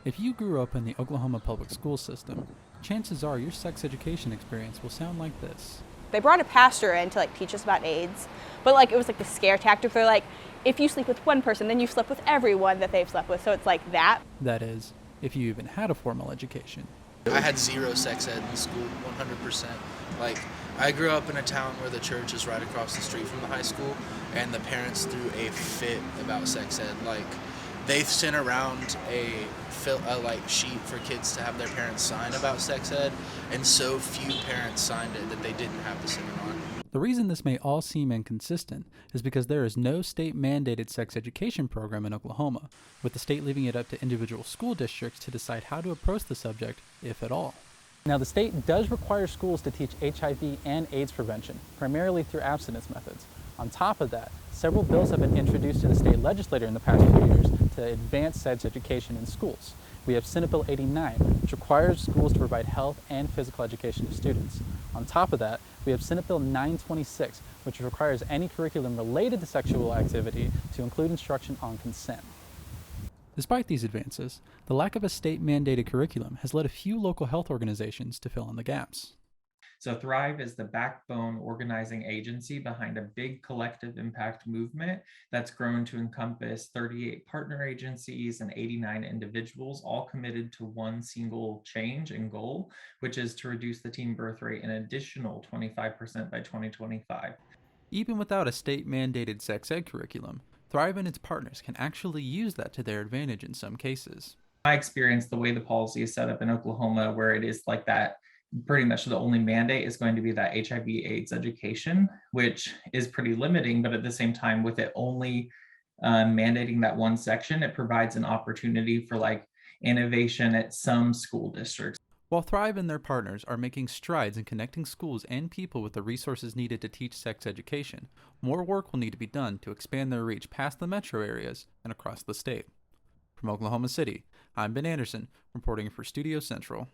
If you grew up in the Oklahoma public school system, chances are your sex education experience will sound like this. They brought a pastor in to teach us about AIDS, but it was the scare tactic. They're like, if you sleep with one person, then you slept with everyone that they've slept with. So it's like that. That is, if you even had a formal education. I had zero sex ed in school, 100%. I grew up in a town where the church is right across the street from the high school, and the parents threw a fit about sex ed. They sent around a sheet for kids to have their parents sign about sex ed, and so few parents signed it that they didn't have to send it on. The reason this may all seem inconsistent is because there is no state-mandated sex education program in Oklahoma, with the state leaving it up to individual school districts to decide how to approach the subject, if at all. Now, the state does require schools to teach HIV and AIDS prevention, primarily through abstinence methods. On top of that, several bills have been introduced to the state legislature in the past few years to advance sex education in schools. We have Senate Bill 89, which requires schools to provide health and physical education to students. On top of that, we have Senate Bill 926, which requires any curriculum related to sexual activity to include instruction on consent. Despite these advances, the lack of a state-mandated curriculum has led a few local health organizations to fill in the gaps. So Thrive is the backbone organizing agency behind a big collective impact movement that's grown to encompass 38 partner agencies and 89 individuals, all committed to one single change and goal, which is to reduce the teen birth rate an additional 25% by 2025. Even without a state-mandated sex ed curriculum, Thrive and its partners can actually use that to their advantage in some cases. My experience, the way the policy is set up in Oklahoma, where it is like that, pretty much the only mandate is going to be that HIV/AIDS education, which is pretty limiting, but at the same time, with it only mandating that one section, it provides an opportunity for innovation at some school districts. While Thrive and their partners are making strides in connecting schools and people with the resources needed to teach sex education, more work will need to be done to expand their reach past the metro areas and across the state. From Oklahoma City, I'm Ben Anderson, reporting for Studio Central.